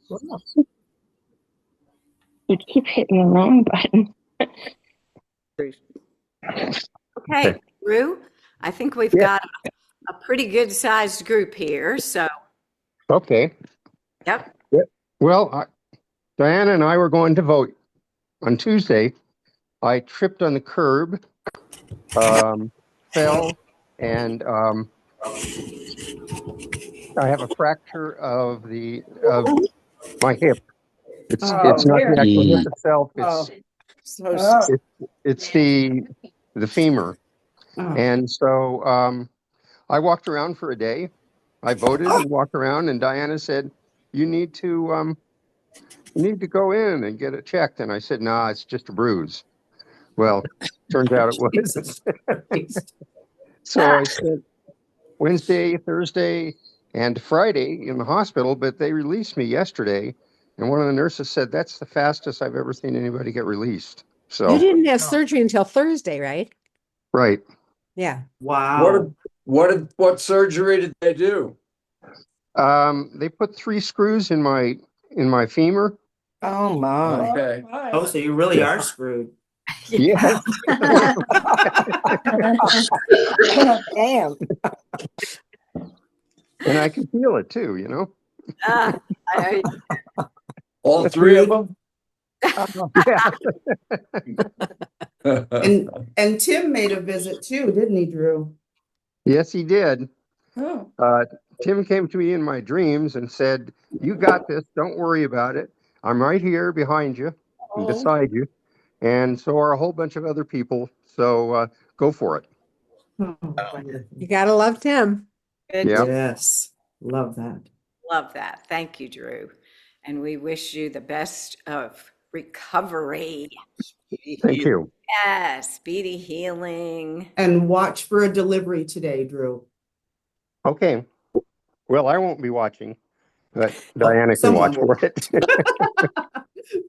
Well, you keep hitting the wrong button. Okay, Drew, I think we've Yeah. got a pretty good sized group here. So, Okay. yep. Yeah. Well, Diana and I were going to vote on Tuesday. I tripped on the curb, fell, and I have a fracture of my hip. It's Oh, not the here. actual hip Mm. itself. Oh, It's it's the femur. oh. And so I walked around for a day. I voted and walked around, and Diana said, "You need to go in and get it checked." And I said, "Nah, it's just a bruise." Well, turns out it was. Jesus Christ. So I spent Wednesday, Thursday, and Friday in the hospital, but they released me yesterday. And one of the nurses said, "That's the fastest I've ever seen anybody get released." You So, didn't have surgery until Thursday, right? right. Yeah. Wow. What surgery did they do? They put 3 screws in my femur. Oh my. Okay. Oh, so you really are screwed. Yes. Damn. And I can feel it too, you know? Uh, I, All three of them? Yeah. And Tim made a visit too, didn't he, Drew? Yes, he did. Oh. Tim came to me in my dreams and said, "You got this. Don't worry about it. I'm right here behind you and beside you." And so are a whole bunch of other people. So go for it. You gotta love Tim. good. Yeah. Yes. Love that. Love that. Thank you, Drew. And we wish you the best of recovery. Thank you. Yes, speedy healing. And watch for a delivery today, Drew. Okay. Well, I won't be watching, but Diana can someone watch will. for it.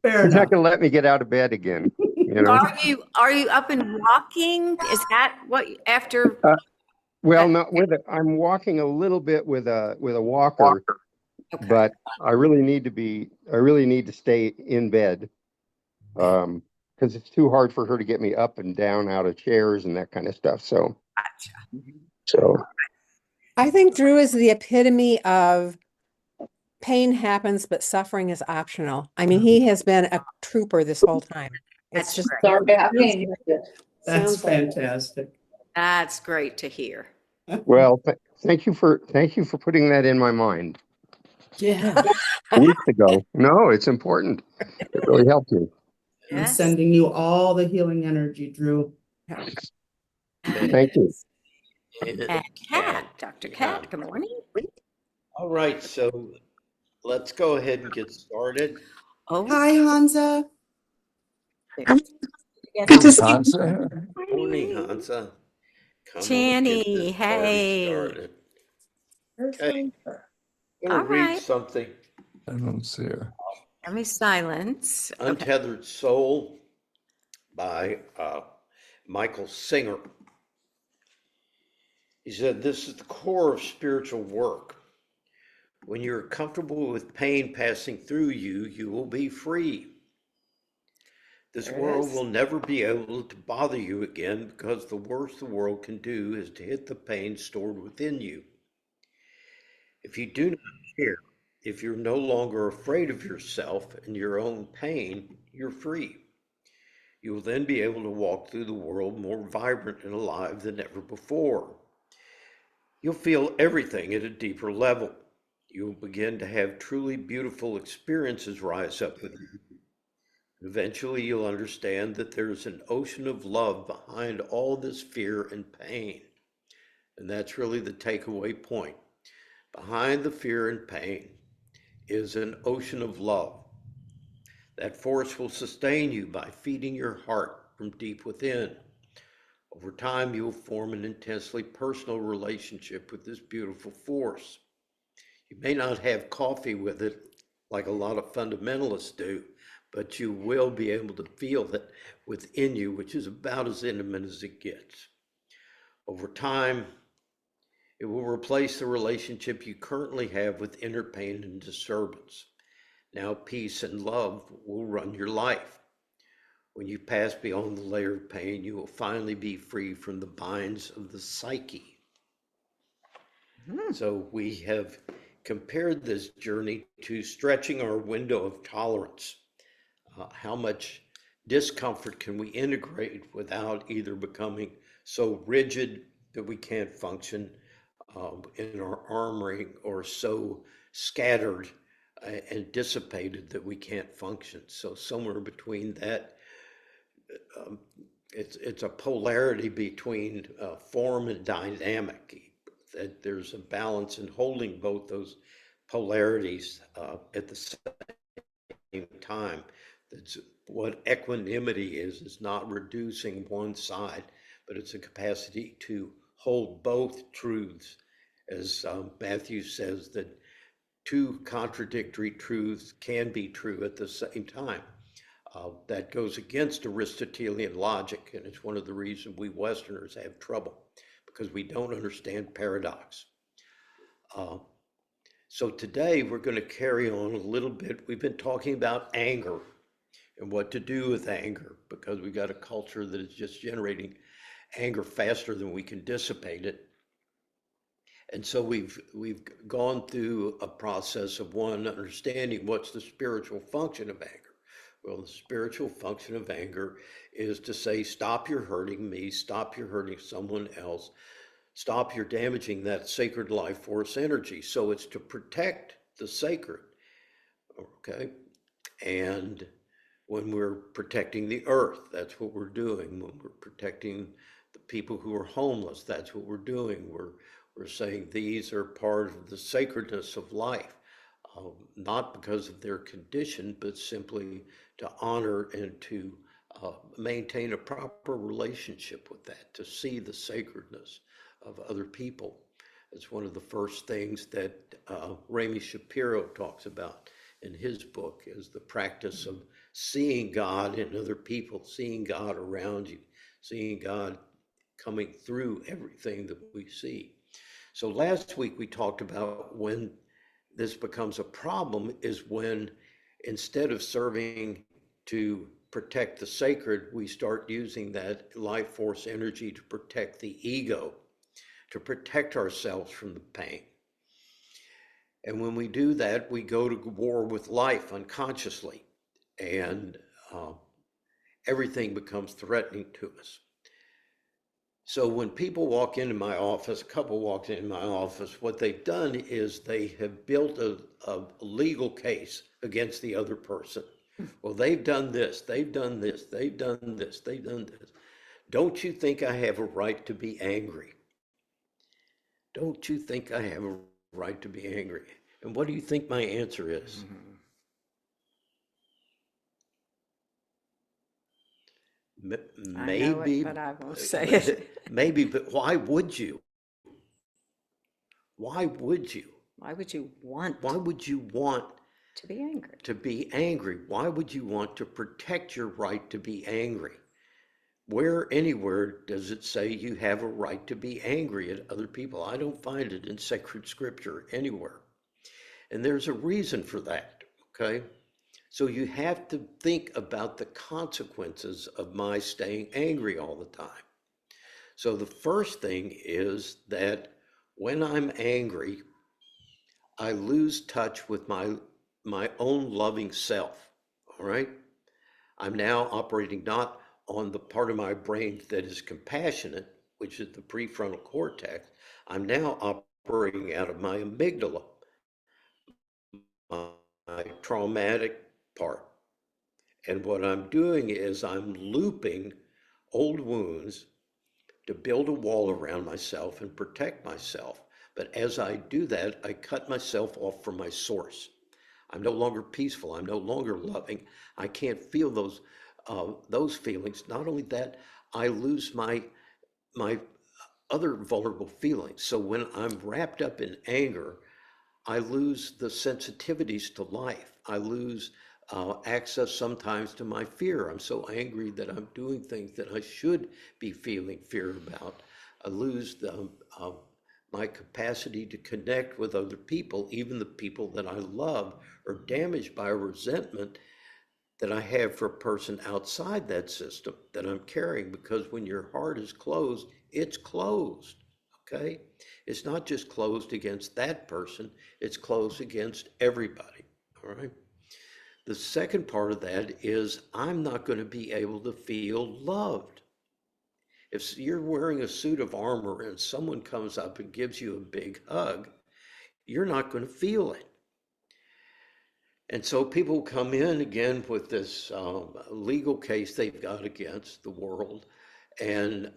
Fair She's not enough. going to let me get out of bed again, you know? Are you up and walking? Is that what after? Well, not with it. I'm walking a little bit with a walker, Okay. but I really need to stay in bed. Because it's too hard for her to get me up and down out of chairs and that kind of stuff. So, so I think Drew is the epitome of pain happens, but suffering is optional. I mean, he has been a trooper this whole time. It's That's just great. Sorry about me. That's sounds like- fantastic. That's great to hear. well, thank you for putting that in my mind Yeah. weeks ago. No, it's important. It really helped me. I'm Yes. sending you all the healing energy, Drew. Thank you. And Kat, Dr. Kat, good morning. All right, so let's go ahead and get started. Oh, Hi, Hansa. yes, Morning, Hansa. Come on, Channy, get this party hey. started. Okay. I'm All gonna read right. something. I don't see her. Let me silence. Okay. Untethered Soul by Michael Singer. He said, "This is the core of spiritual work. When you're comfortable with pain passing through you, you will be free. This world will never be able to bother you again because the worst the world can do is to hit the pain stored within you. If you do not care, if you're no longer afraid of yourself and your own pain, you're free. You will then be able to walk through the world more vibrant and alive than ever before. You'll feel everything at a deeper level. You will begin to have truly beautiful experiences rise up within you. Eventually, you'll understand that there's an ocean of love behind all this fear and pain. And that's really the takeaway point. Behind the fear and pain is an ocean of love. That force will sustain you by feeding your heart from deep within. Over time, you'll form an intensely personal relationship with this beautiful force. You may not have coffee with it like a lot of fundamentalists do, but you will be able to feel it within you, which is about as intimate as it gets. Over time, it will replace the relationship you currently have with inner pain and disturbance. Now peace and love will run your life. When you pass beyond the layer of pain, you will finally be free from the binds of the psyche. So we have compared this journey to stretching our window of tolerance. How much discomfort can we integrate without either becoming so rigid that we can't function in our armoring, or so scattered and dissipated that we can't function? So somewhere between that, it's a polarity between form and dynamic, that there's a balance in holding both those polarities at the same time. That's what equanimity is not reducing one side, but it's a capacity to hold both truths. As Matthew says, that two contradictory truths can be true at the same time. That goes against Aristotelian logic, and it's one of the reasons we Westerners have trouble, because we don't understand paradox. So today we're going to carry on a little bit. We've been talking about anger and what to do with anger, because we've got a culture that is just generating anger faster than we can dissipate it. And so we've gone through a process of understanding what's the spiritual function of anger. Well, the spiritual function of anger is to say, stop, you're hurting me, stop, you're hurting someone else, stop, you're damaging that sacred life force energy. So it's to protect the sacred, okay? And when we're protecting the earth, that's what we're doing. When we're protecting the people who are homeless, that's what we're doing. We're saying these are part of the sacredness of life, not because of their condition, but simply to honor and to maintain a proper relationship with that, to see the sacredness of other people. It's one of the first things that Remy Shapiro talks about in his book, is the practice of seeing God in other people, seeing God around you, seeing God coming through everything that we see. So last week we talked about when this becomes a problem is when, instead of serving to protect the sacred, we start using that life force energy to protect the ego, to protect ourselves from the pain. And when we do that, we go to war with life unconsciously, and everything becomes threatening to us. So when people walk into my office, a couple walks into my office, what they've done is they have built a legal case against the other person. Well, they've done this, they've done this, they've done this, they've done this. Don't you think I have a right to be angry? Don't you think I have a right to be angry? And what do you think my answer is? Maybe, I know it, but I won't say it. Maybe, but why would you? Why would you? Why would you want Why would you want to be angry? to be angry? Why would you want to protect your right to be angry? Where anywhere does it say you have a right to be angry at other people? I don't find it in sacred scripture anywhere. And there's a reason for that, okay? So you have to think about the consequences of my staying angry all the time. So the first thing is that when I'm angry, I lose touch with my own loving self, all right? I'm now operating not on the part of my brain that is compassionate, which is the prefrontal cortex. I'm now operating out of my amygdala, my traumatic part. And what I'm doing is I'm looping old wounds to build a wall around myself and protect myself. But as I do that, I cut myself off from my source. I'm no longer peaceful. I'm no longer loving. I can't feel those feelings. Not only that, I lose my other vulnerable feelings. So when I'm wrapped up in anger, I lose the sensitivities to life. I lose access sometimes to my fear. I'm so angry that I'm doing things that I should be feeling fear about. I lose my capacity to connect with other people, even the people that I love, are damaged by a resentment that I have for a person outside that system that I'm carrying. Because when your heart is closed, it's closed. Okay? It's not just closed against that person, it's closed against everybody. All right? The second part of that is I'm not going to be able to feel loved. If you're wearing a suit of armor and someone comes up and gives you a big hug, you're not going to feel it. And so people come in again with this legal case they've got against the world and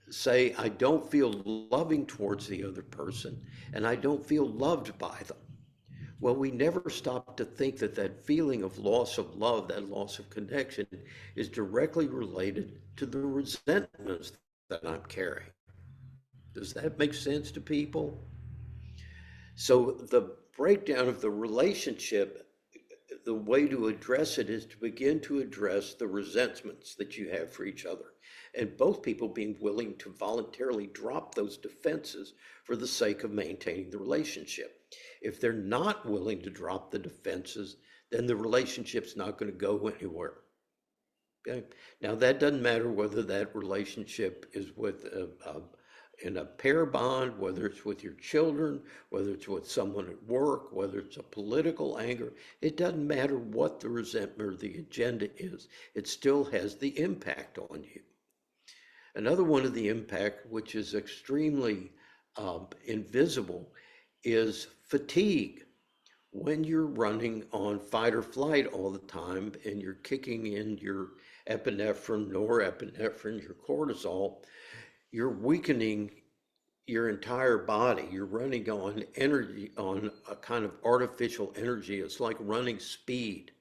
say, I don't feel loving towards the other person and I don't feel loved by them. Well, we never stop to think that that feeling of loss of love, that loss of connection, is directly related to the resentments that I'm carrying. Does that make sense to people? So the breakdown of the relationship, the way to address it is to begin to address the resentments that you have for each other. And both people being willing to voluntarily drop those defenses for the sake of maintaining the relationship. If they're not willing to drop the defenses, then the relationship's not going to go anywhere. Okay. Now that doesn't matter whether that relationship is with in a pair bond, whether it's with your children, whether it's with someone at work, whether it's a political anger. It doesn't matter what the resentment or the agenda is. It still has the impact on you. Another one of the impact, which is extremely invisible, is fatigue. When you're running on fight or flight all the time and you're kicking in your epinephrine, norepinephrine, your cortisol, you're weakening your entire body. You're running on energy, on a kind of artificial energy. It's like running speed.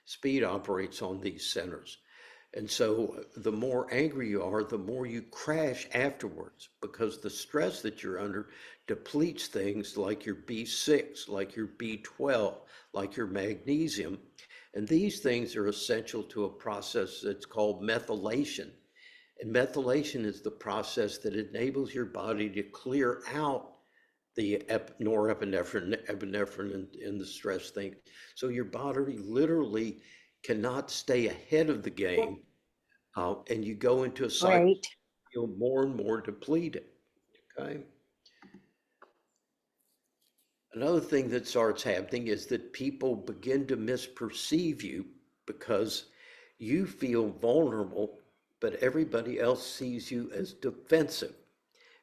Speed operates on these centers. And so the more angry you are, the more you crash afterwards, because the stress that you're under depletes things like your B6, like your B12, like your magnesium. And these things are essential to a process that's called methylation. And methylation is the process that enables your body to clear out the norepinephrine, epinephrine, and the stress thing. So your body literally cannot stay ahead of the game, and you go into a cycle, Right. feel more and more depleted. Okay. Another thing that starts happening is that people begin to misperceive you because you feel vulnerable, but everybody else sees you as defensive.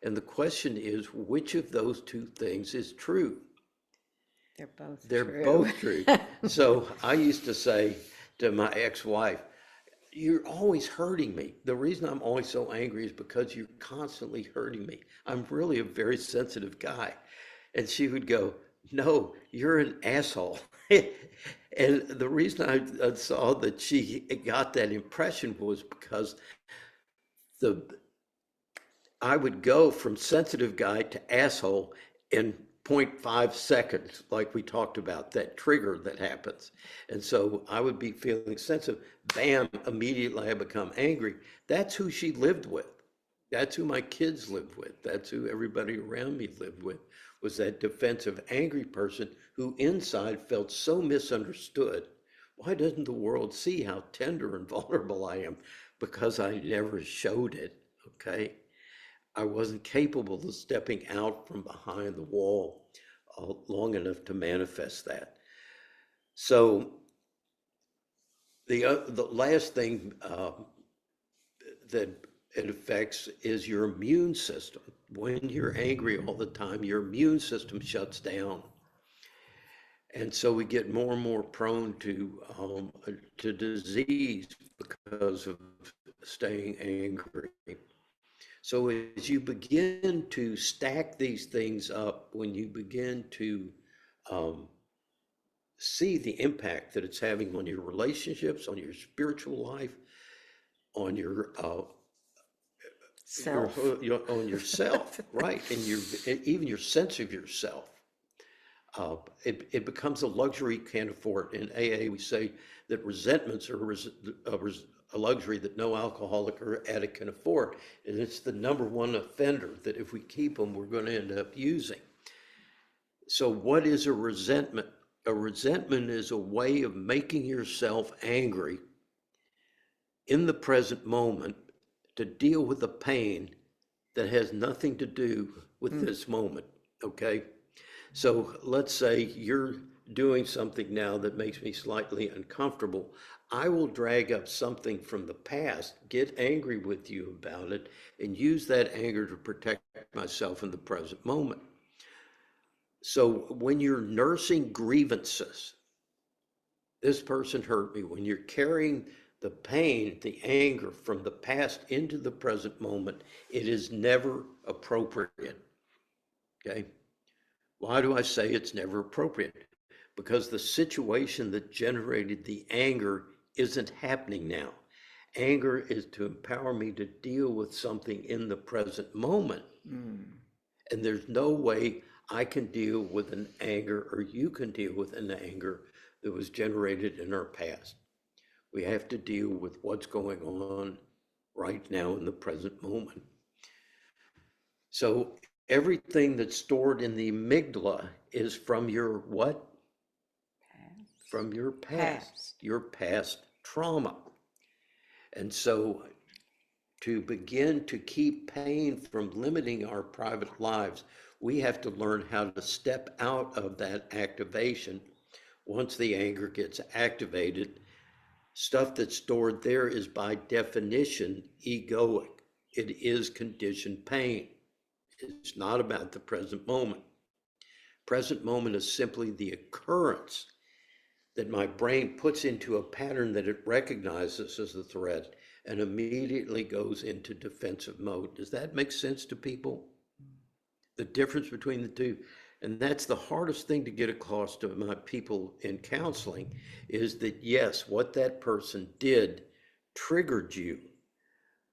And the question is, which of those two things is true? They're both They're true. both true. So I used to say to my ex-wife, you're always hurting me. The reason I'm always so angry is because you're constantly hurting me. I'm really a very sensitive guy. And she would go, no, you're an asshole. And the reason I saw that she got that impression was because I would go from sensitive guy to asshole in 0.5 seconds, like we talked about, that trigger that happens. And so I would be feeling sensitive, bam, immediately I become angry. That's who she lived with. That's who my kids lived with. That's who everybody around me lived with, was that defensive, angry person who inside felt so misunderstood. Why doesn't the world see how tender and vulnerable I am? Because I never showed it, okay? I wasn't capable of stepping out from behind the wall long enough to manifest that. So the last thing that it affects is your immune system. When you're angry all the time, your immune system shuts down. And so we get more and more prone to disease because of staying angry. So as you begin to stack these things up, when you begin to see the impact that it's having on your relationships, on your spiritual life, on your Self. on yourself, right, and even your sense of yourself, It becomes a luxury you can't afford. In AA, we say that resentments are a luxury that no alcoholic or addict can afford. And it's the number one offender that if we keep them, we're going to end up using. So what is a resentment? A resentment is a way of making yourself angry in the present moment to deal with the pain that has nothing to do with this moment, okay? So let's say you're doing something now that makes me slightly uncomfortable. I will drag up something from the past, get angry with you about it, and use that anger to protect myself in the present moment. So when you're nursing grievances, this person hurt me, when you're carrying the pain, the anger from the past into the present moment, it is never appropriate, okay? Why do I say it's never appropriate? Because the situation that generated the anger isn't happening now. Anger is to empower me to deal with something in the present moment. And there's no way I can deal with an anger, or you can deal with an anger that was generated in our past. We have to deal with what's going on right now in the present moment. So everything that's stored in the amygdala is from your what? From your past, your past trauma. And so to begin to keep pain from limiting our private lives, we have to learn how to step out of that activation. Once the anger gets activated, stuff that's stored there is by definition egoic. It is conditioned pain. It's not about the present moment. Present moment is simply the occurrence that my brain puts into a pattern that it recognizes as a threat and immediately goes into defensive mode. Does that make sense to people? The difference between the two. And that's the hardest thing to get across to my people in counseling, is that yes, what that person did triggered you,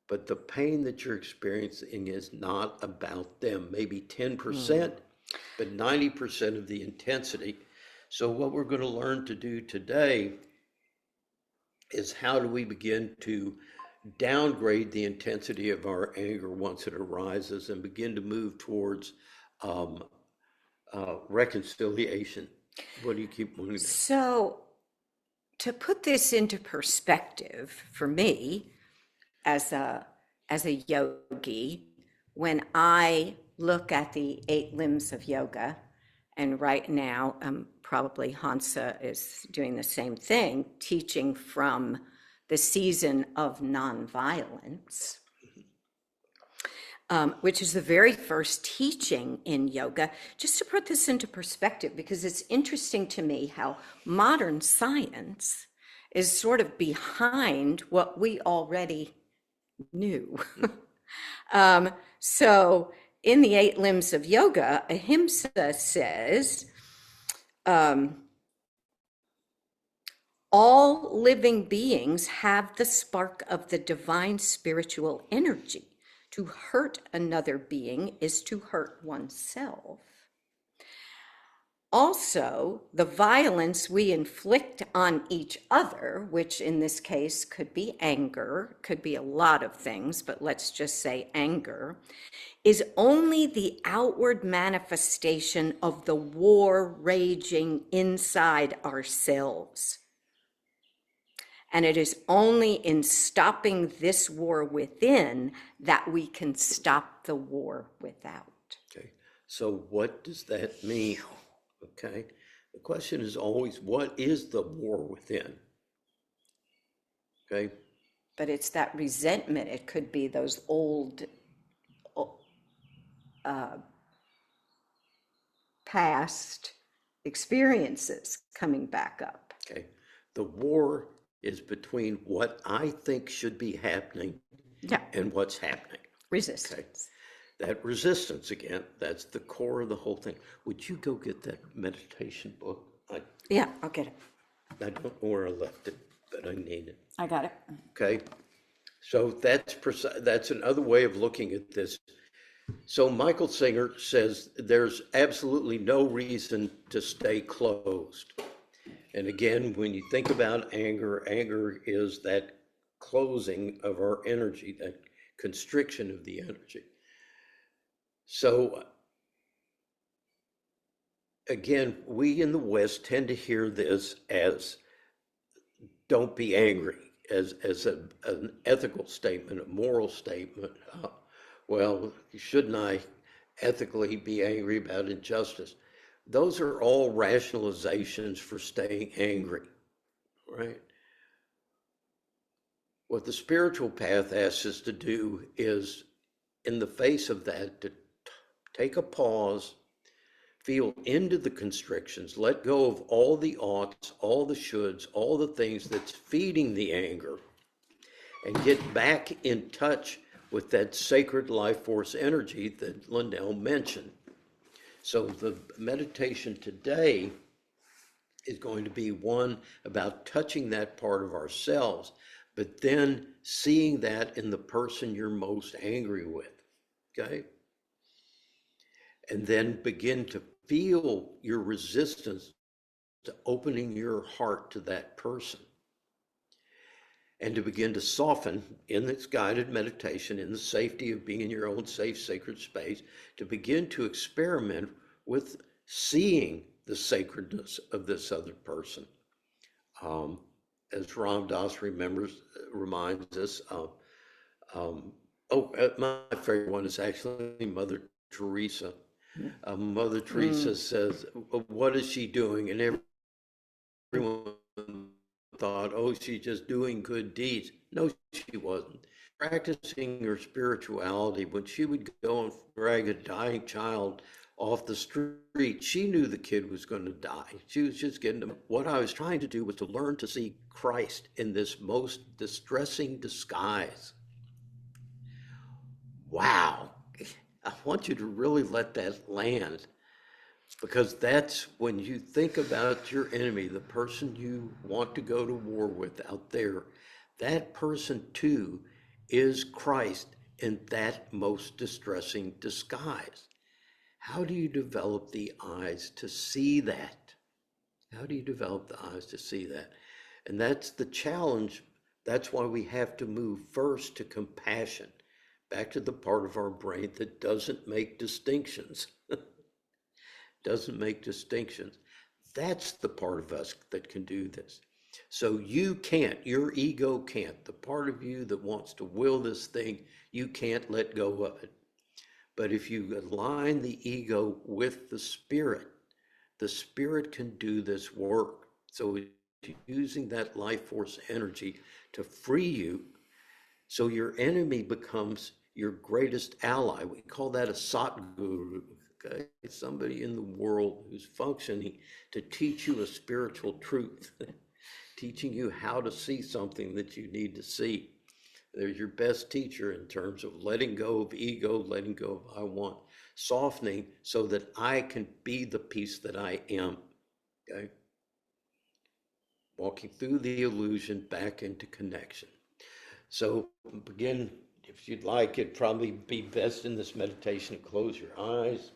but the pain that you're experiencing is not about them. Maybe 10%, but 90% of the intensity. So what we're going to learn to do today is how do we begin to downgrade the intensity of our anger once it arises and begin to move towards reconciliation. What do you keep wanting to? So to put this into perspective for me as a yogi, when I look at the 8 limbs of yoga, and right now probably Hansa is doing the same thing, teaching from the season of nonviolence, which is the very first teaching in yoga. Just to put this into perspective, because it's interesting to me how modern science is sort of behind what we already knew. So in the 8 limbs of yoga, Ahimsa says, all living beings have the spark of the divine spiritual energy. To hurt another being is to hurt oneself. Also, the violence we inflict on each other, which in this case could be anger, could be a lot of things, but let's just say anger, is only the outward manifestation of the war raging inside ourselves. And it is only in stopping this war within that we can stop the war without. Okay, so what does that mean? Okay, the question is always, what is the war within? Okay. But it's that resentment. It could be those old past experiences coming back up. Okay, the war is between what I think should be happening and what's happening. Resistance. Okay. That resistance, again, that's the core of the whole thing. Would you go get that meditation book? Yeah, I'll get it. I don't know where I left it, but I need it. I got it. Okay, so that's another way of looking at this. So Michael Singer says there's absolutely no reason to stay closed. And again, when you think about anger, anger is that closing of our energy, that constriction of the energy. So again, we in the West tend to hear this as don't be angry, as an ethical statement, a moral statement. Well, shouldn't I ethically be angry about injustice? Those are all rationalizations for staying angry, right? What the spiritual path asks us to do is, in the face of that, to take a pause, feel into the constrictions, let go of all the oughts, all the shoulds, all the things that's feeding the anger, and get back in touch with that sacred life force energy that Lindell mentioned. So the meditation today is going to be one about touching that part of ourselves, but then seeing that in the person you're most angry with, okay? And then begin to feel your resistance to opening your heart to that person, and to begin to soften in this guided meditation, in the safety of being in your own safe, sacred space, to begin to experiment with seeing the sacredness of this other person. As Ram Dass reminds us, my favorite one is actually Mother Teresa. Mother Teresa says, what is she doing? And everyone thought, oh, she's just doing good deeds. No, she wasn't. Practicing her spirituality, when she would go and drag a dying child off the street, she knew the kid was going to die. She was just getting them. What I was trying to do was to learn to see Christ in this most distressing disguise. Wow. I want you to really let that land, because that's when you think about your enemy, the person you want to go to war with out there, that person too is Christ in that most distressing disguise. How do you develop the eyes to see that? How do you develop the eyes to see that? And that's the challenge. That's why we have to move first to compassion, back to the part of our brain that doesn't make distinctions. Doesn't make distinctions. That's the part of us that can do this. So you can't, your ego can't, the part of you that wants to will this thing, you can't let go of it. But if you align the ego with the spirit can do this work. So using that life force energy to free you, so your enemy becomes your greatest ally. We call that a Satguru. Okay? It's somebody in the world who's functioning to teach you a spiritual truth, teaching you how to see something that you need to see. They're your best teacher in terms of letting go of ego, letting go of I want, softening so that I can be the peace that I am. Okay? Walking through the illusion back into connection. So begin, if you'd like, it'd probably be best in this meditation to close your eyes.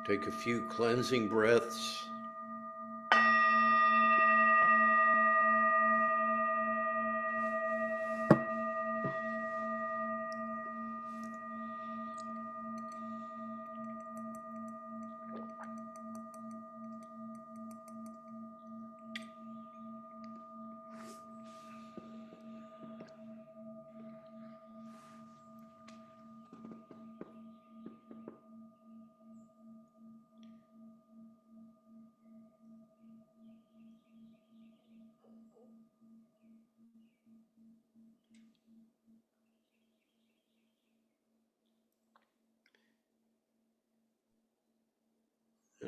Take a few cleansing breaths.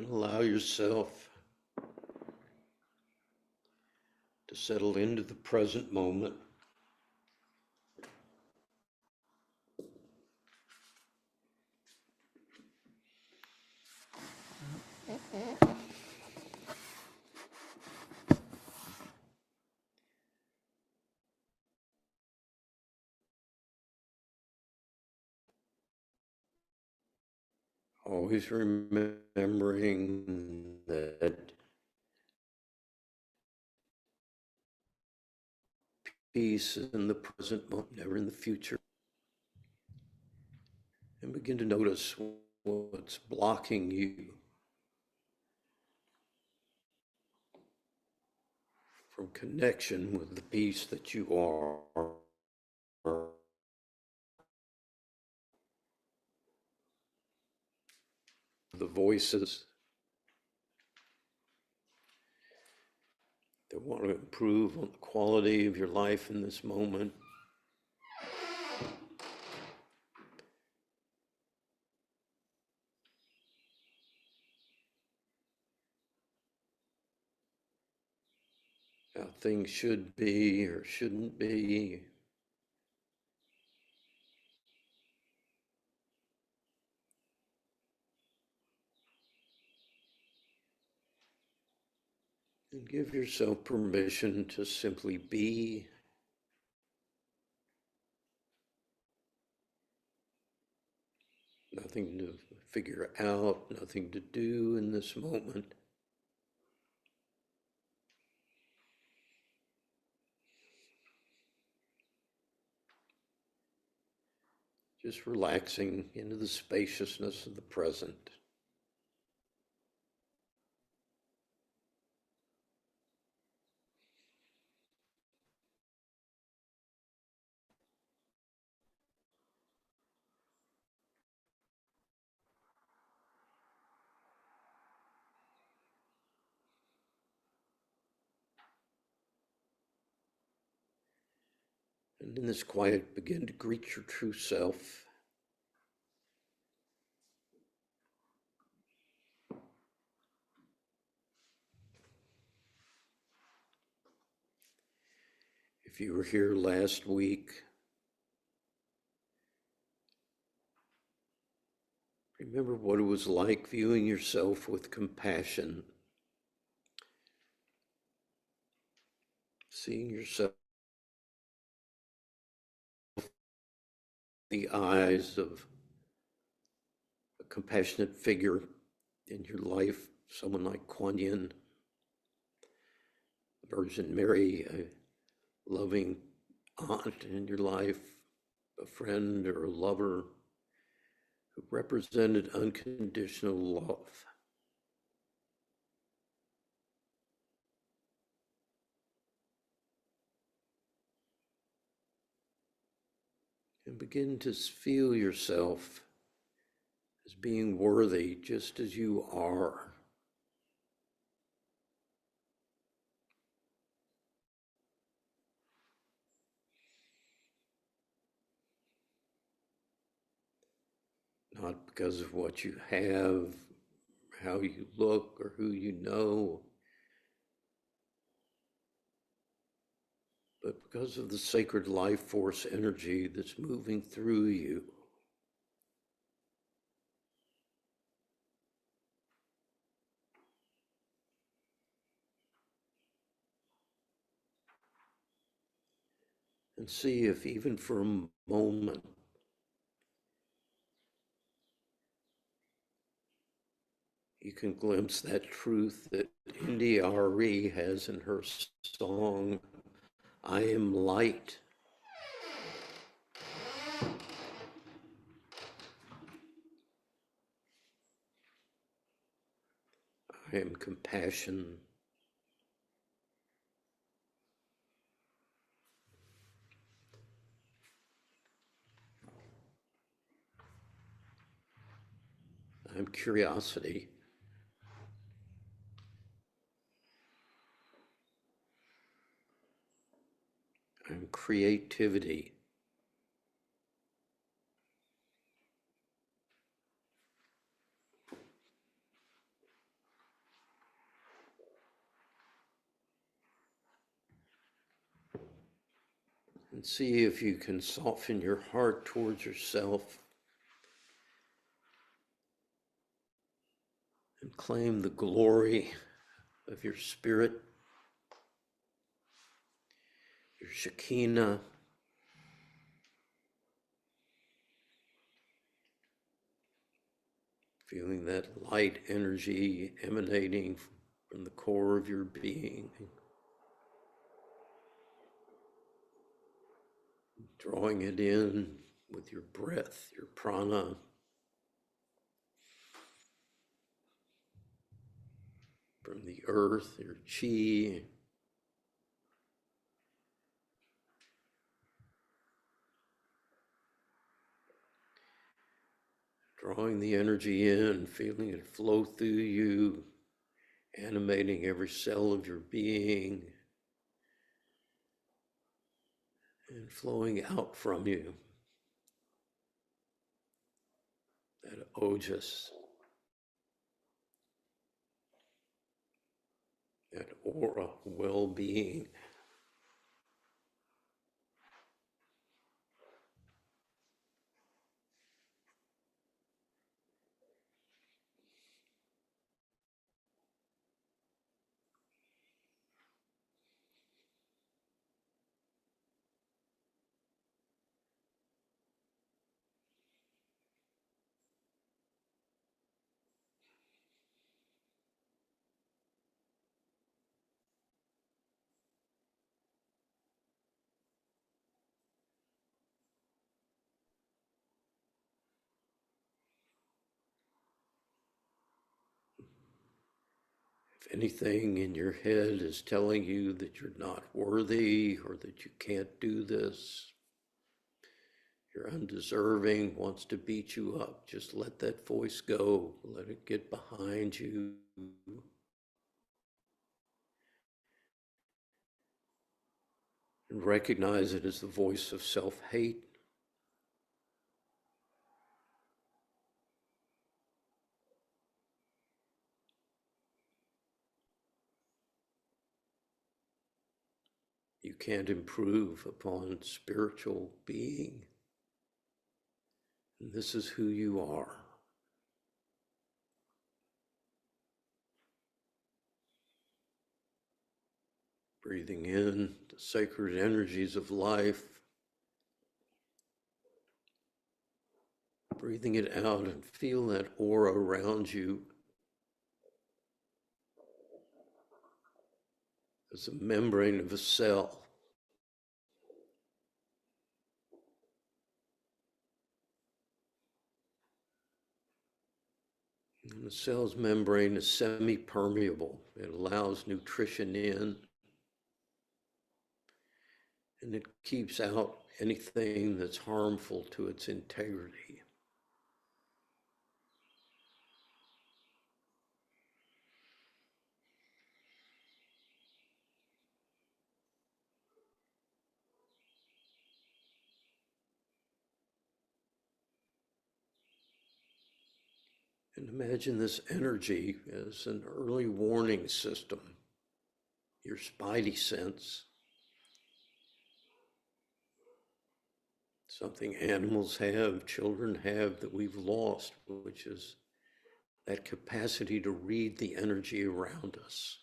And allow yourself to settle into the present moment. Always remembering that peace is in the present moment, never in the future. And begin to notice what's blocking you from connection with the peace that you are. The voices that want to improve on the quality of your life in this moment. How things should be or shouldn't be. And give yourself permission to simply be. Nothing to figure out, nothing to do in this moment. Just relaxing into the spaciousness of the present. And in this quiet, begin to greet your true self. If you were here last week, remember what it was like viewing yourself with compassion, seeing yourself the eyes of a compassionate figure in your life, someone like Kuan Yin, Virgin Mary, a loving aunt in your life, a friend or a lover who represented unconditional love. And begin to feel yourself as being worthy just as you are. Not because of what you have, how you look, or who you know, but because of the sacred life force energy that's moving through you. And see if even for a moment you can glimpse that truth that India Ari has in her song, I Am Light. I am compassion. I'm curiosity. I'm creativity. And see if you can soften your heart towards yourself and claim the glory of your spirit, your Shekinah, feeling that light energy emanating from the core of your being, drawing it in with your breath, your prana, from the earth, your chi, drawing the energy in, feeling it flow through you, animating every cell of your being, and flowing out from you. That ojas, that aura, well-being. If anything in your head is telling you that you're not worthy or that you can't do this, you're undeserving, wants to beat you up, just let that voice go. Let it get behind you. And recognize it as the voice of self-hate. You can't improve upon spiritual being. And this is who you are. Breathing in the sacred energies of life. Breathing it out and feel that aura around you as a membrane of a cell. And the cell's membrane is semi-permeable. It allows nutrition in, and it keeps out anything that's harmful to its integrity. And imagine this energy as an early warning system, your spidey sense. Something animals have, children have, that we've lost, which is that capacity to read the energy around us.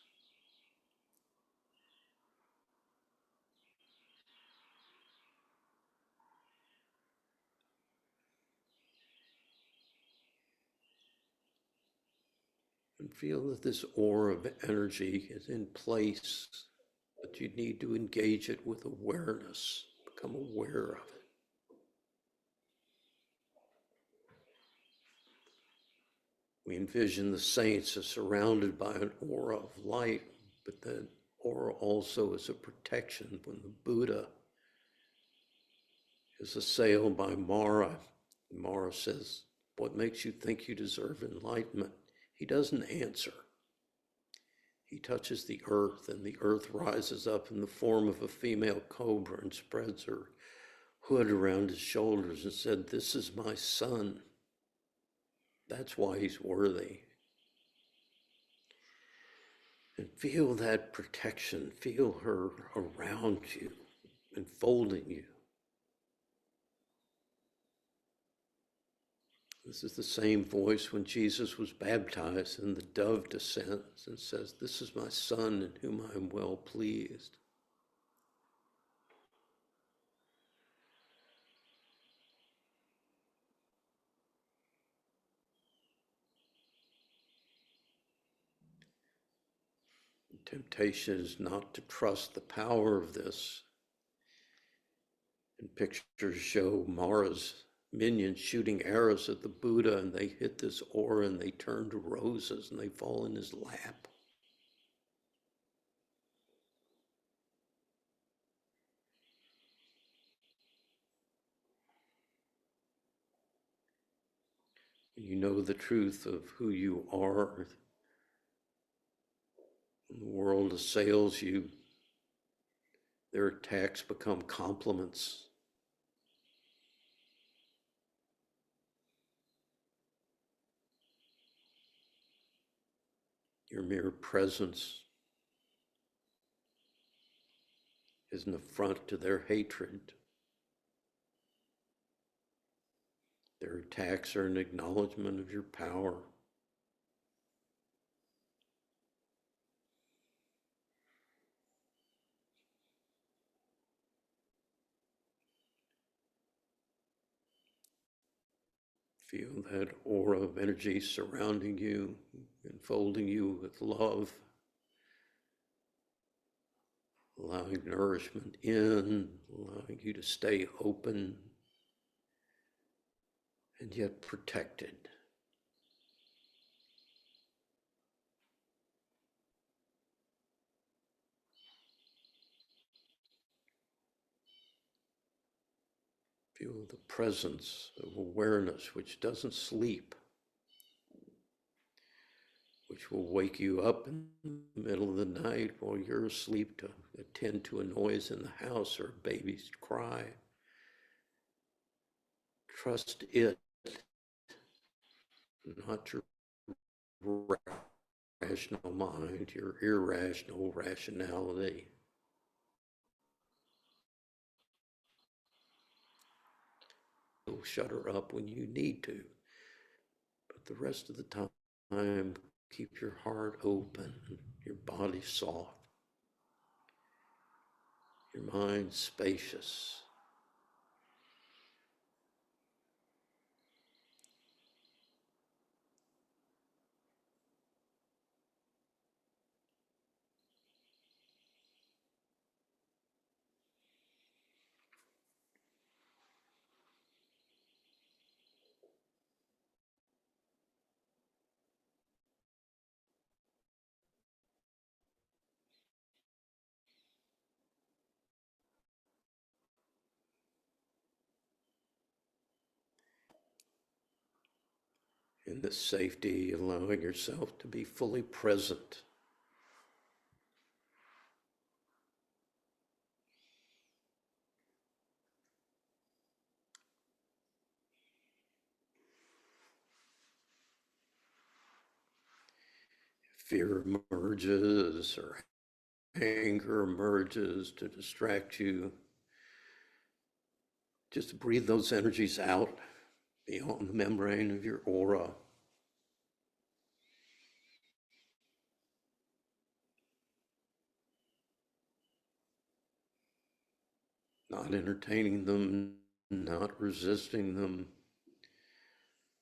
And feel that this aura of energy is in place, but you need to engage it with awareness, become aware of it. We envision the saints as surrounded by an aura of light, but that aura also is a protection. When the Buddha is assailed by Mara, Mara says, "What makes you think you deserve enlightenment?" He doesn't answer. He touches the earth, and the earth rises up in the form of a female cobra and spreads her hood around his shoulders and said, "This is my son. That's why he's worthy." And feel that protection, feel her around you, enfolding you. This is the same voice when Jesus was baptized and the dove descends and says, "This is my son in whom I am well pleased." The temptation is not to trust the power of this. And pictures show Mara's minions shooting arrows at the Buddha, and they hit this aura and they turn to roses and they fall in his lap. When you know the truth of who you are, when the world assails you, their attacks become compliments. Your mere presence is an affront to their hatred. Their attacks are an acknowledgement of your power. Feel that aura of energy surrounding you, enfolding you with love, allowing nourishment in, allowing you to stay open and yet protected. Feel the presence of awareness which doesn't sleep, which will wake you up in the middle of the night while you're asleep to attend to a noise in the house or a baby's cry. Trust it, not your rational mind, your irrational rationality. You'll shut her up when you need to, but the rest of the time, keep your heart open, your body soft, your mind spacious. In this safety, allowing yourself to be fully present. Fear emerges or anger emerges to distract you. Just breathe those energies out beyond the membrane of your aura. Not entertaining them, not resisting them,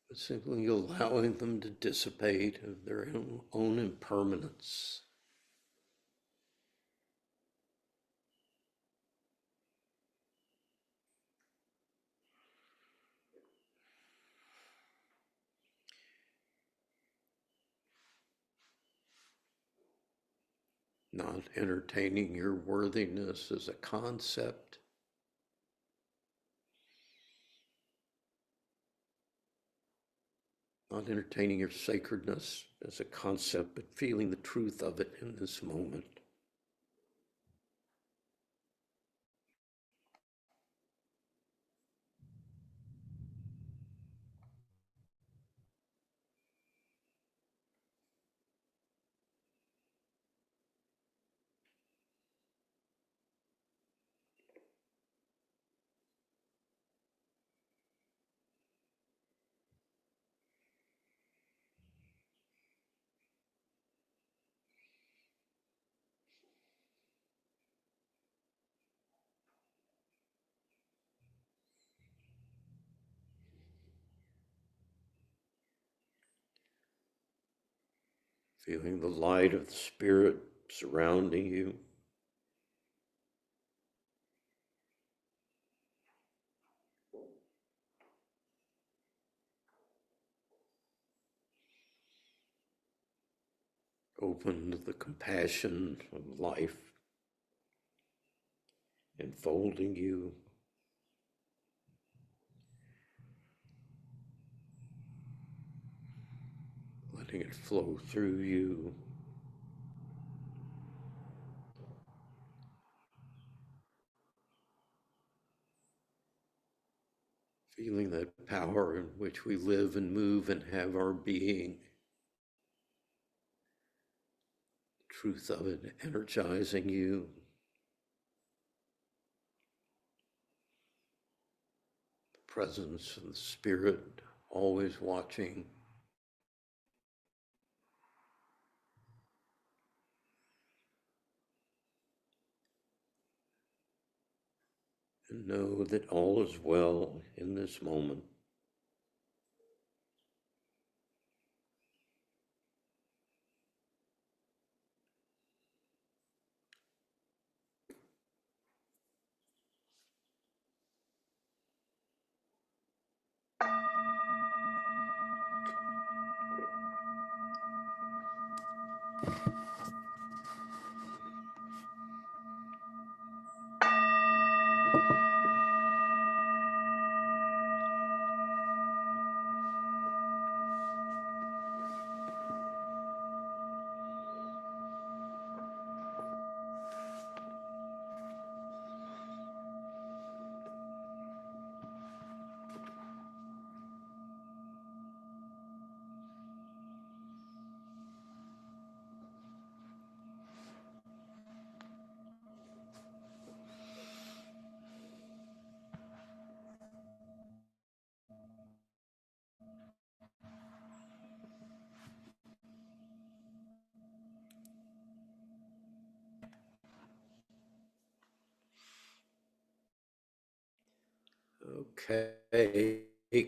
but simply allowing them to dissipate of their own impermanence. Not entertaining your worthiness as a concept. Not entertaining your sacredness as a concept, but feeling the truth of it in this moment. Feeling the light of the Spirit surrounding you. Open to the compassion of life enfolding you. Letting it flow through you. Feeling that power in which we live and move and have our being. Truth of it energizing you. The presence of the Spirit always watching. And know that all is well in this moment. Okay,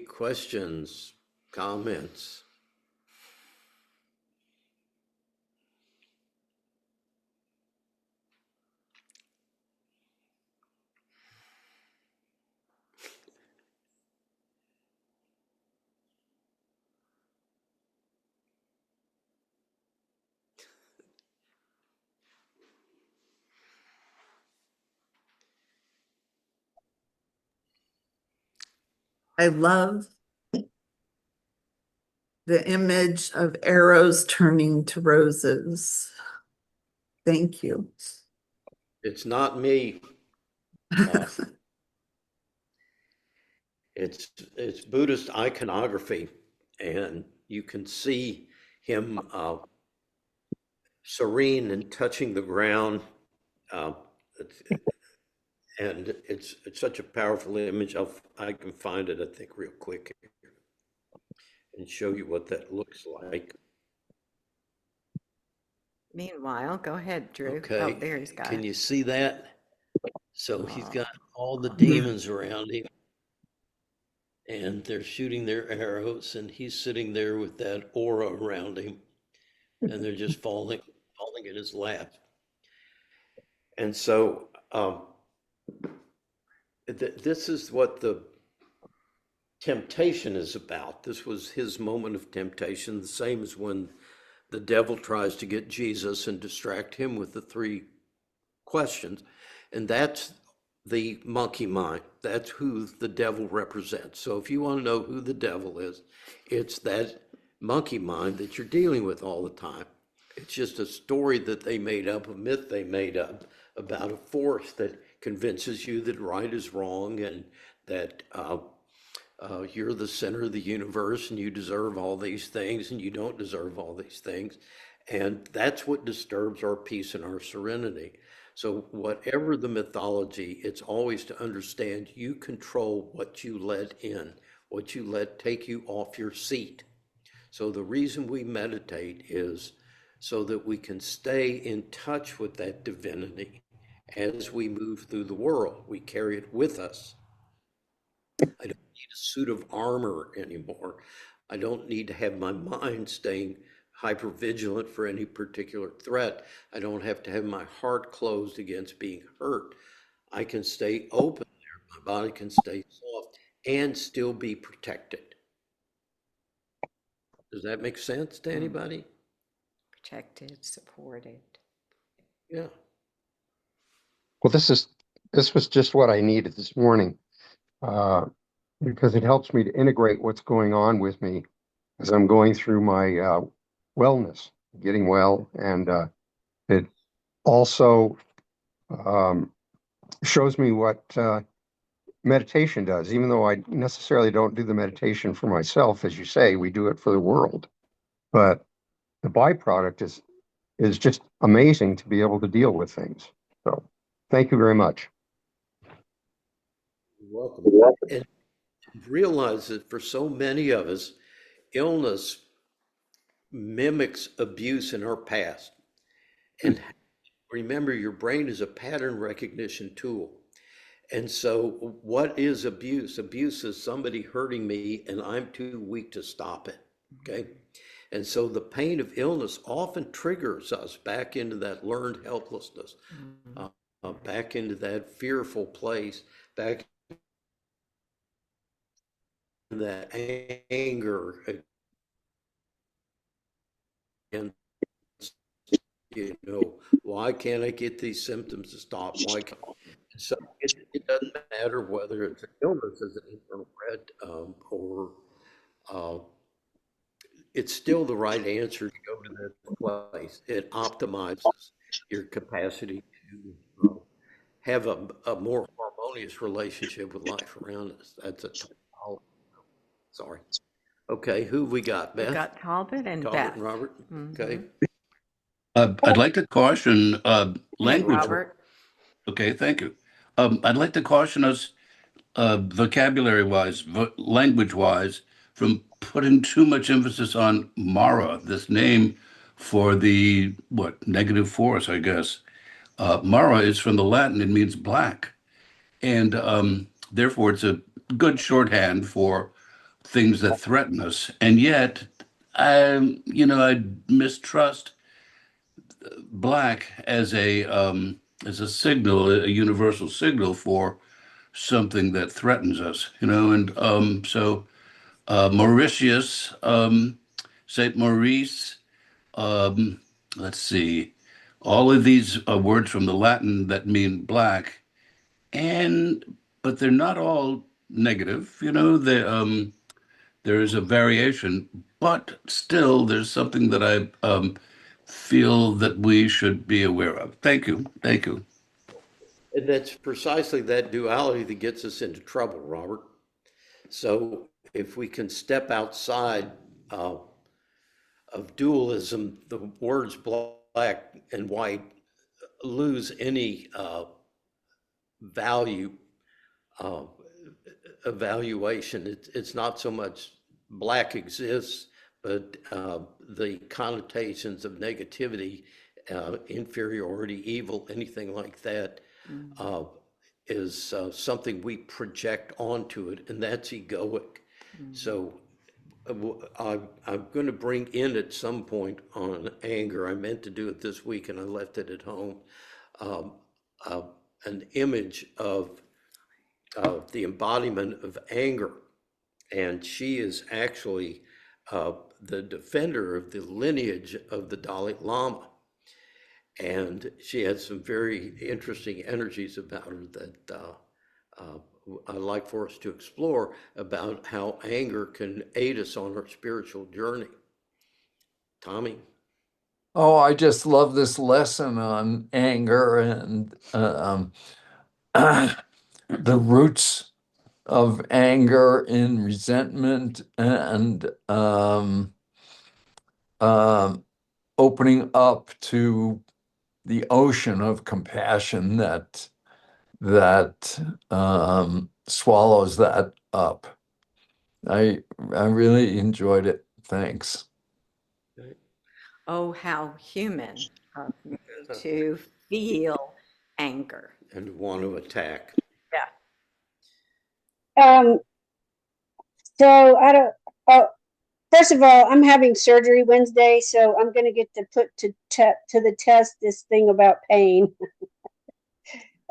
questions, comments? I love the image of arrows turning to roses. Thank you. It's not me. It's Buddhist iconography, and you can see him serene and touching the ground, and it's such a powerful image. I can find it, I think, real quick and show you what that looks like. Meanwhile, go ahead, Drew. Okay. Oh, there he's got Can it. you see that? So he's got all the demons around him, and they're shooting their arrows, and he's sitting there with that aura around him, and they're just falling in his lap. And so this is what the temptation is about. This was his moment of temptation, the same as when the devil tries to get Jesus and distract him with the 3 questions. And that's the monkey mind. That's who the devil represents. So if you want to know who the devil is, it's that monkey mind that you're dealing with all the time. It's just a story that they made up, a myth they made up about a force that convinces you that right is wrong and that you're the center of the universe and you deserve all these things and you don't deserve all these things. And that's what disturbs our peace and our serenity. So whatever the mythology, it's always to understand you control what you let in, what you let take you off your seat. So the reason we meditate is so that we can stay in touch with that divinity as we move through the world. We carry it with us. I don't need a suit of armor anymore. I don't need to have my mind staying hypervigilant for any particular threat. I don't have to have my heart closed against being hurt. I can stay open there. My body can stay soft and still be protected. Does that make sense to anybody? Protected, supported. Yeah. Well, this was just what I needed this morning, because it helps me to integrate what's going on with me as I'm going through my wellness, getting well, and it also shows me what meditation does. Even though I necessarily don't do the meditation for myself, as you say, we do it for the world, but the byproduct is just amazing to be able to deal with things. So, thank you very much. You're welcome. And realize that for so many of us, illness mimics abuse in our past. And remember, your brain is a pattern recognition tool. And so, what is abuse? Abuse is somebody hurting me and I'm too weak to stop it. Okay. And so, the pain of illness often triggers us back into that learned helplessness, back into that fearful place, back into that anger against, why can't I get these symptoms to stop? Why can't So it doesn't matter whether it's an illness as an internal threat or it's still the right answer to go to that place. It optimizes your capacity to have a more harmonious relationship with life around us. That's a total. Sorry. Okay, who we got? We Beth? got Talbot and Talbot Beth. and Robert? Okay. I'd like to caution Hey, language. Robert. Okay, thank you. I'd like to caution us vocabulary-wise, language-wise, from putting too much emphasis on Mara, this name for the, negative force, I guess. Mara is from the Latin, it means black. And therefore, it's a good shorthand for things that threaten us. And yet, I mistrust black as a signal, a universal signal for something that threatens us, and so Mauritius, Saint Maurice, let's see, all of these are words from the Latin that mean black, but they're not all negative, there is a variation, but still there's something that I feel that we should be aware of. Thank you. Thank you. And that's precisely that duality that gets us into trouble, Robert. So if we can step outside of dualism, the words black and white lose any value evaluation. It's not so much black exists, but the connotations of negativity, inferiority, evil, anything like that, is something we project onto it, and that's egoic. So I'm going to bring in at some point on anger. I meant to do it this week and I left it at home. An image of the embodiment of anger. And she is actually the defender of the lineage of the Dalai Lama. And she has some very interesting energies about her that I'd like for us to explore about how anger can aid us on our spiritual journey. Tommy? Oh, I just love this lesson on anger and the roots of anger in resentment and opening up to the ocean of compassion that swallows that up. I really enjoyed it. Thanks. Oh, how human of you to feel anger. And want to attack. Yeah. So I don't. first of all, I'm having surgery Wednesday, so I'm going to get to put to the test this thing about pain.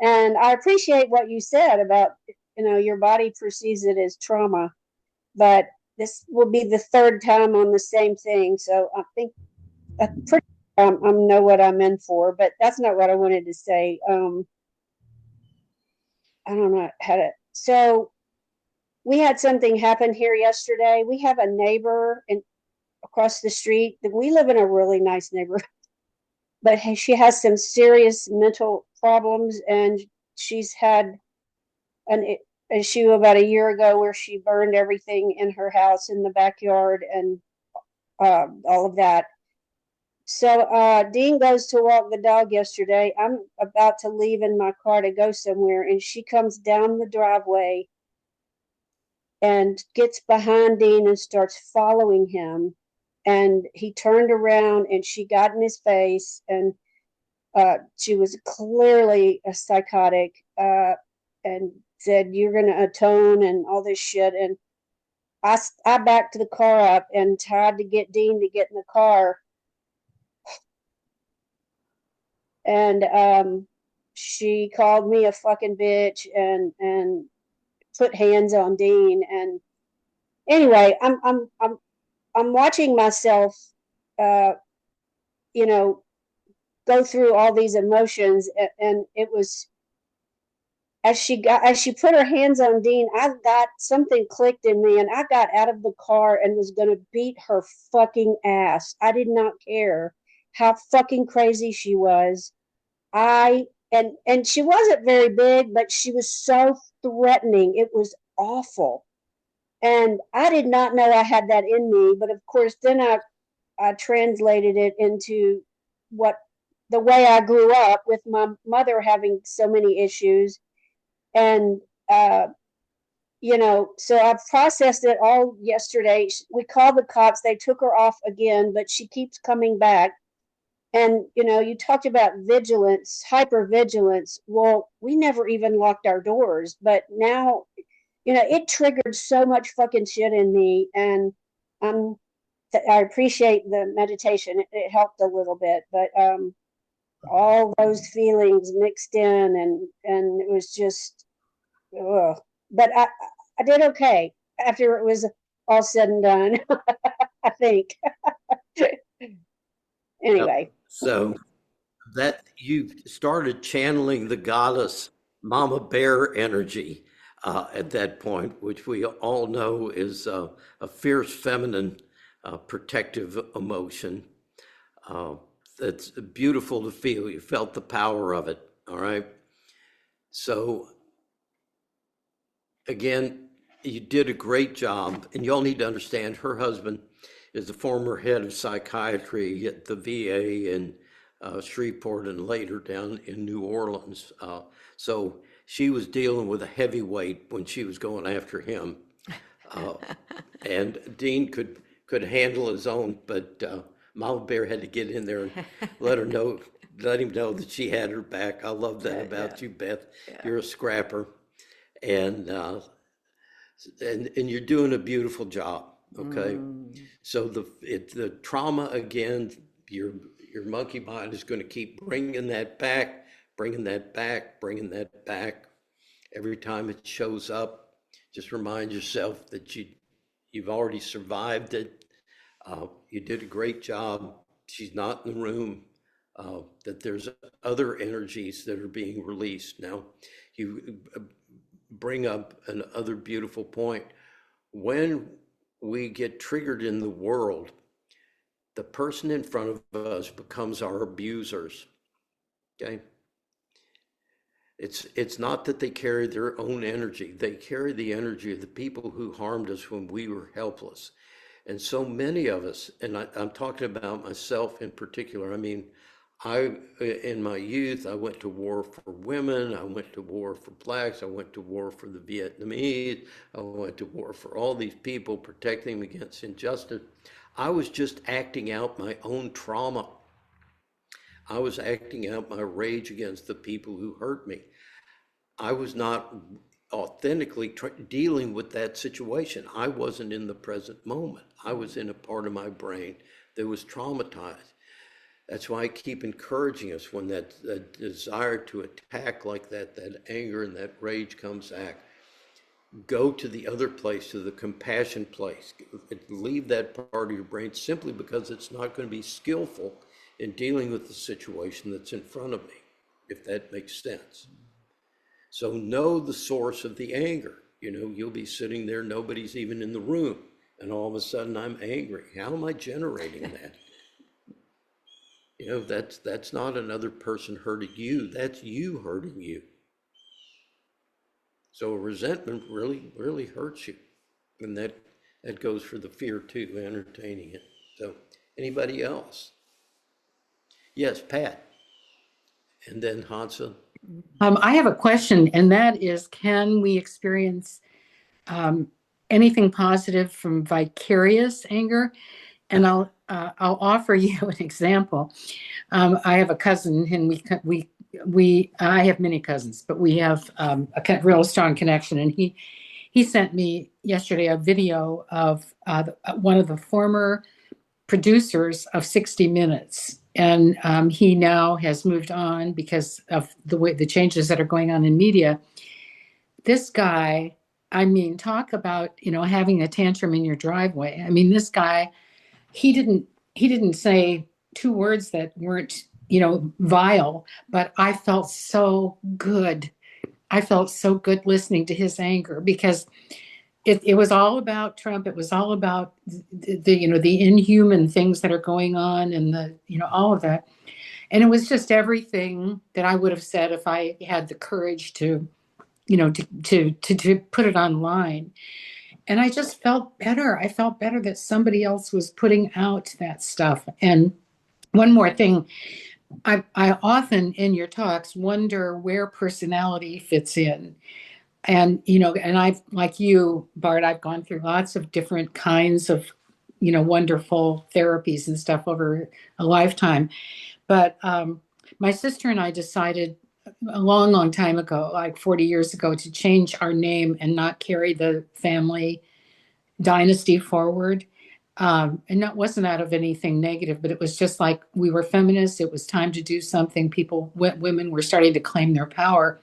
And I appreciate what you said about, your body perceives it as trauma, but this will be the third time on the same thing. So I think I know what I'm in for, but that's not what I wanted to say. I don't know how to. So we had something happen here yesterday. We have a neighbor across the street. We live in a really nice neighborhood, but she has some serious mental problems, and she's had an issue about a year ago where she burned everything in her house in the backyard and all of that. So Dean goes to walk the dog yesterday. I'm about to leave in my car to go somewhere, and she comes down the driveway and gets behind Dean and starts following him. And he turned around and she got in his face, and she was clearly a psychotic, and said, "You're going to atone," and all this shit. And I backed the car up and tried to get Dean to get in the car. And she called me a fucking bitch and put hands on Dean. And anyway, I'm watching myself, go through all these emotions, and it was as she put her hands on Dean, I got something clicked in me, and I got out of the car and was going to beat her fucking ass. I did not care how fucking crazy she was. And she wasn't very big, but she was so threatening. It was awful. And I did not know I had that in me, but of course then I translated it into the way I grew up with my mother having so many issues. And so I processed it all yesterday. We called the cops. They took her off again, but she keeps coming back. And, you talked about vigilance, hypervigilance. Well, we never even locked our doors, but now, it triggered so much fucking shit in me. And I appreciate the meditation. It helped a little bit, but all those feelings mixed in, and it was just, ugh. But I did okay after it was all said and done, I think. Anyway. So that you started channeling the goddess Mama Bear energy at that point, which we all know is a fierce feminine protective emotion. That's beautiful to feel. You felt the power of it. All right. So again, you did a great job, and y'all need to understand her husband is the former head of psychiatry at the VA in Shreveport and later down in New Orleans. So she was dealing with a heavyweight when she was going after him. And Dean could handle his own, but Mama Bear had to get in there and let him know that she had her back. I love that about you, Beth. Yeah. You're a scrapper, and you're doing a beautiful job. Okay, so the trauma again, your monkey mind is going to keep bringing that back. Every time it shows up, just remind yourself that you've already survived it. You did a great job. She's not in the room. That there's other energies that are being released. Now, you bring up another beautiful point. When we get triggered in the world, the person in front of us becomes our abusers. Okay? It's not that they carry their own energy. They carry the energy of the people who harmed us when we were helpless. And so many of us, and I'm talking about myself in particular. I mean, in my youth, I went to war for women. I went to war for blacks. I went to war for the Vietnamese. I went to war for all these people, protecting them against injustice. I was just acting out my own trauma. I was acting out my rage against the people who hurt me. I was not authentically dealing with that situation. I wasn't in the present moment. I was in a part of my brain that was traumatized. That's why I keep encouraging us when that desire to attack like that anger and that rage comes back, go to the other place, to the compassion place. Leave that part of your brain simply because it's not going to be skillful in dealing with the situation that's in front of me, if that makes sense. So know the source of the anger. You'll be sitting there, nobody's even in the room, and all of a sudden I'm angry. How am I generating that? That's not another person hurting you, that's you hurting you. So resentment really, really hurts you. And that goes for the fear too, entertaining it. So anybody else? Yes, Pat. And then Hansa. I have a question, and that is, can we experience anything positive from vicarious anger? And I'll offer you an example. I have a cousin, and I have many cousins, but we have a real strong connection. And he sent me yesterday a video of one of the former producers of 60 Minutes. And he now has moved on because of the changes that are going on in media. This guy, talk about, having a tantrum in your driveway. This guy, he didn't say two words that weren't, vile, but I felt so good. I felt so good listening to his anger, because it was all about Trump. It was all about the inhuman things that are going on, and all of that. And it was just everything that I would have said if I had the courage to put it online. And I just felt better. I felt better that somebody else was putting out that stuff. And one more thing, I often in your talks wonder where personality fits in. And, and I've, like you, Bart, I've gone through lots of different kinds of, wonderful therapies and stuff over a lifetime. But my sister and I decided a long, long time ago, like 40 years ago, to change our name and not carry the family dynasty forward. And that wasn't out of anything negative, but it was just like we were feminists. It was time to do something. Women were starting to claim their power.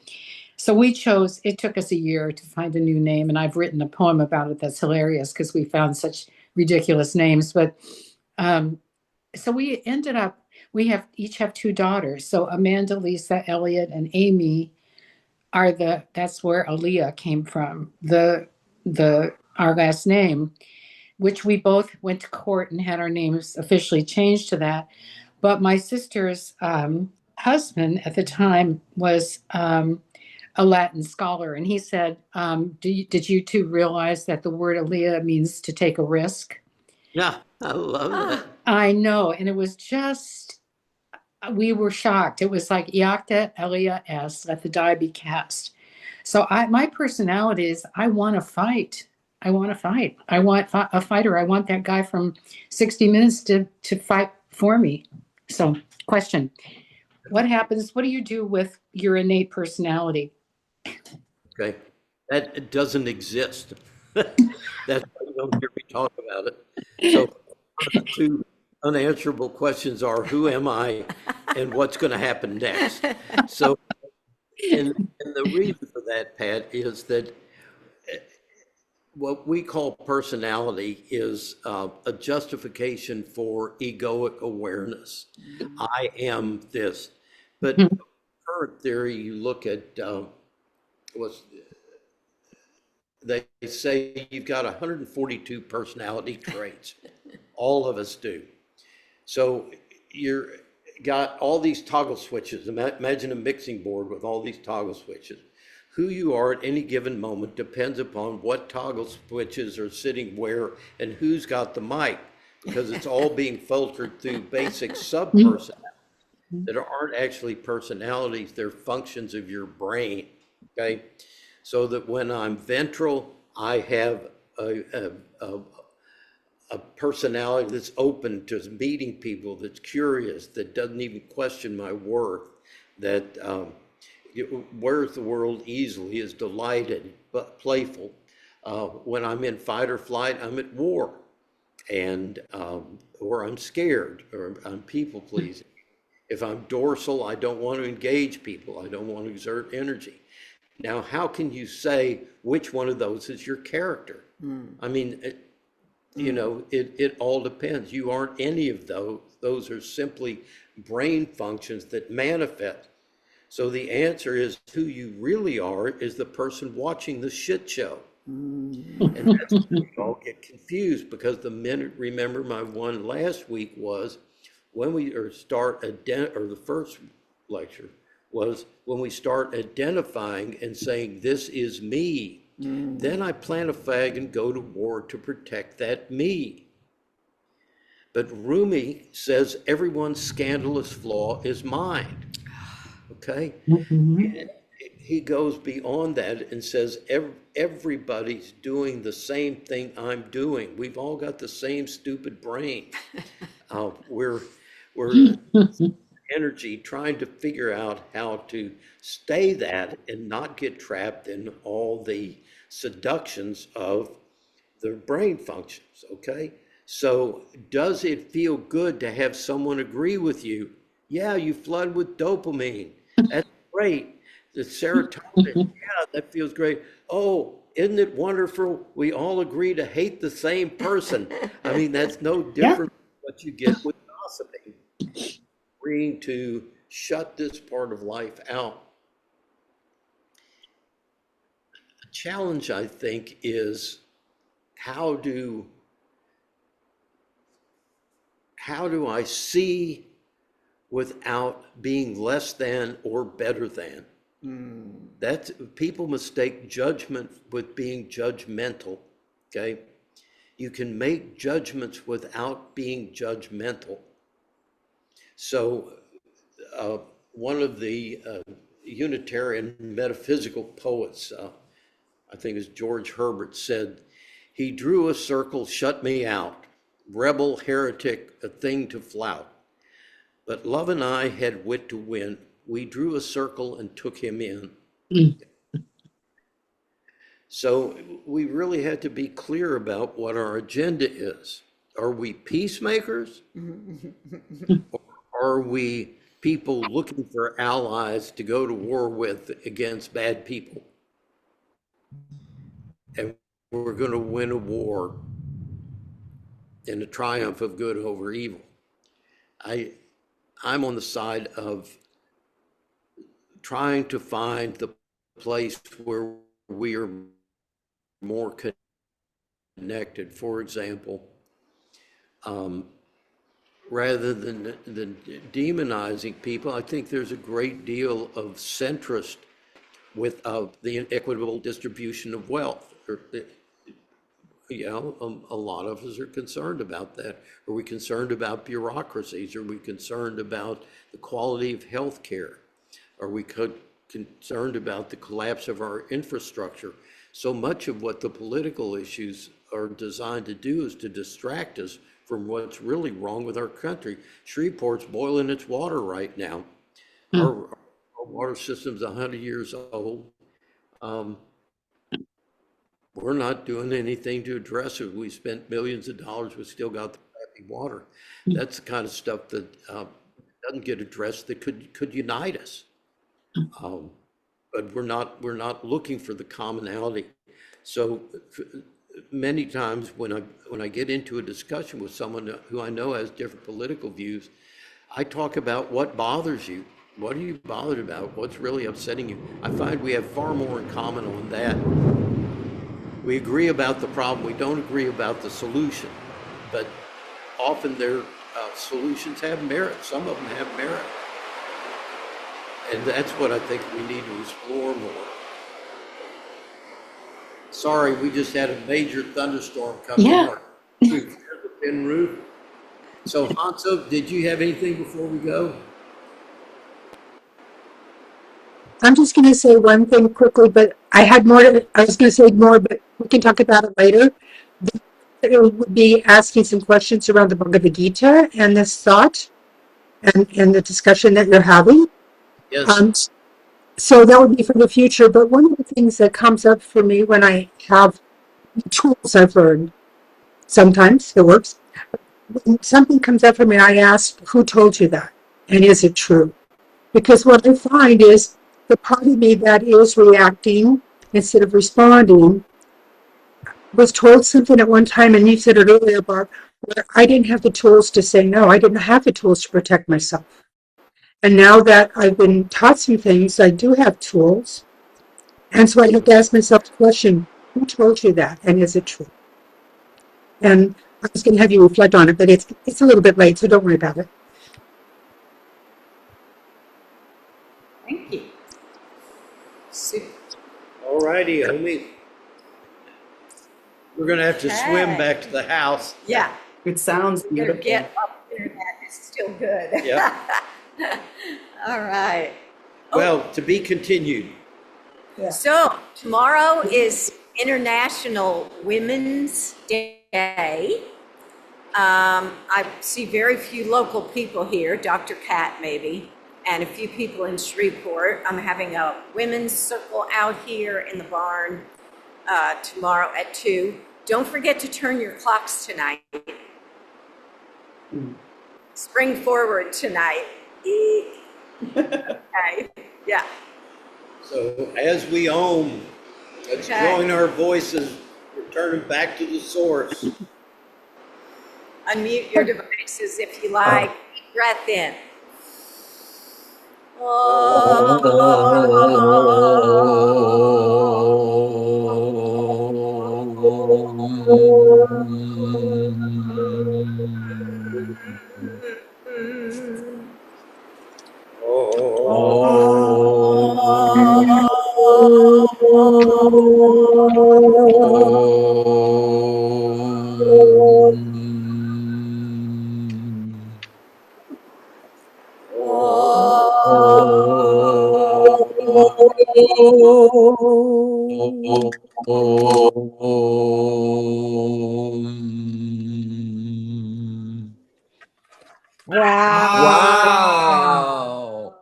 So we chose, it took us a year to find a new name. And I've written a poem about it that's hilarious because we found such ridiculous names. But so we ended up, each have two daughters. So Amanda, Lisa, Elliot, and Amy that's where Aaliyah came from, our last name, which we both went to court and had our names officially changed to that. But my sister's husband at the time was a Latin scholar. And he said, did you two realize that the word Aaliyah means to take a risk? Yeah, I love that. I know. And it was just, we were shocked. It was like Iacta Elia S, let the die be cast. So my personality is, I want to fight. I want a fighter. I want that guy from 60 Minutes to fight for me. So question, what do you do with your innate personality? Okay, that doesn't exist. That's why you don't hear me talk about it. So the two unanswerable questions are, who am I and what's going to happen next? So, and the reason for that, Pat, is that what we call personality is a justification for egoic awareness. I am this. But current theory, you look at they say you've got 142 personality traits. All of us do. So you're got all these toggle switches. Imagine a mixing board with all these toggle switches. Who you are at any given moment depends upon what toggle switches are sitting where and who's got the mic, because it's all being filtered through basic sub-personalities that aren't actually personalities, they're functions of your brain, okay? So that when I'm ventral, I have a personality that's open to meeting people, that's curious, that doesn't even question my worth, that wears the world easily, is delighted, but playful. When I'm in fight or flight, I'm at war, and or I'm scared, or I'm people pleasing. If I'm dorsal, I don't want to engage people. I don't want to exert energy. Now, how can you say which one of those is your character? I mean, it all depends. You aren't any of those. Those are simply brain functions that manifest. So the answer is who you really are is the person watching the shit show. And that's where we all get confused, because remember my one last week was when we or the first lecture was when we start identifying and saying, this is me, then I plant a flag and go to war to protect that me. But Rumi says everyone's scandalous flaw is mine. Okay? He goes beyond that and says everybody's doing the same thing I'm doing. We've all got the same stupid brain. We're energy trying to figure out how to stay that and not get trapped in all the seductions of the brain functions. Okay? So does it feel good to have someone agree with you? Yeah, you flood with dopamine. That's great. The serotonin, yeah, that feels great. Oh, isn't it wonderful? We all agree to hate the same person. I mean, that's no different than what you get with gossiping. Agreeing to shut this part of life out. The challenge, I think, is how do I see without being less than or better than? That's, people mistake judgment with being judgmental. Okay, you can make judgments without being judgmental. So one of the Unitarian metaphysical poets, I think it's George Herbert, said, he drew a circle, shut me out, rebel, heretic, a thing to flout. But love and I had wit to win. We drew a circle and took him in. So we really had to be clear about what our agenda is. Are we peacemakers? Or are we people looking for allies to go to war with against bad people? And we're going to win a war in the triumph of good over evil. I'm on the side of trying to find the place where we are more connected. For example, rather than demonizing people, I think there's a great deal of centrist with the inequitable distribution of wealth. A lot of us are concerned about that. Are we concerned about bureaucracies? Are we concerned about the quality of health care? Are we concerned about the collapse of our infrastructure? So much of what the political issues are designed to do is to distract us from what's really wrong with our country. Shreveport's boiling its water right now. Our water system's 100 years old. We're not doing anything to address it. We spent millions of dollars, we still got the crappy water. That's the kind of stuff that doesn't get addressed that could unite us. But we're not looking for the commonality. So many times when I get into a discussion with someone who I know has different political views, I talk about what bothers you. What are you bothered about? What's really upsetting you? I find we have far more in common on that. We agree about the problem. We don't agree about the solution. But often their solutions have merit. Some of them have merit. And that's what I think we need to explore more. Sorry, we just had a major thunderstorm come in. The tin roof. So Hanso, did you have anything before we go? I'm just going to say one thing quickly, but I was going to say more, but we can talk about it later. It would be asking some questions around the Bhagavad Gita and this thought and the discussion that you're having. Yes. So that would be for the future. But one of the things that comes up for me when I have tools I've learned, sometimes it works. When something comes up for me, I ask, who told you that? And is it true? Because what I find is the part of me that is reacting instead of responding was told something at one time, and you said it earlier, Barb, where I didn't have the tools to say no. I didn't have the tools to protect myself. And now that I've been taught some things, I do have tools. And so I have to ask myself the question, who told you that? And is it true? And I was going to have you reflect on it, but it's a little bit late, so don't worry about it. Thank you. Super. All righty, homie. We're gonna have to swim Okay. back to the house. Yeah. It sounds Better beautiful. get up there. That is still good. Yep. All right. Well, to be continued. So tomorrow is International Women's Day. I see very few local people here, Dr. Cat maybe, and a few people in Shreveport. I'm having a women's circle out here in the barn tomorrow at 2. Don't forget to turn your clocks tonight. Spring forward tonight. Eek. Okay, yeah. So as we own, let's Okay. join our voices, returning back to the source. Unmute your devices if you like. Deep breath in. Wow.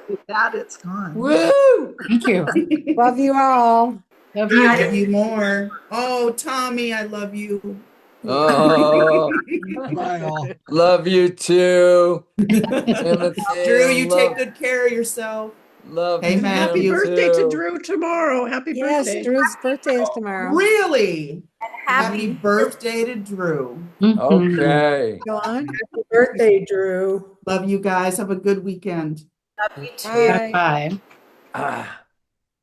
With that, it's gone. Woo! Thank you. Love you all. Love you. Love you more. Oh, Tommy, I love you. Oh, love you too. Timothy, Drew, you love, take good care of yourself. love Hey, you Matthew. too. Happy birthday to Drew tomorrow. Happy Yes, birthday. Drew's birthday is tomorrow. Really? Happy Happy birthday to Drew. Okay. John? Happy birthday, Drew. Love you guys. Have a good weekend. love you too. Bye. Bye. Ah.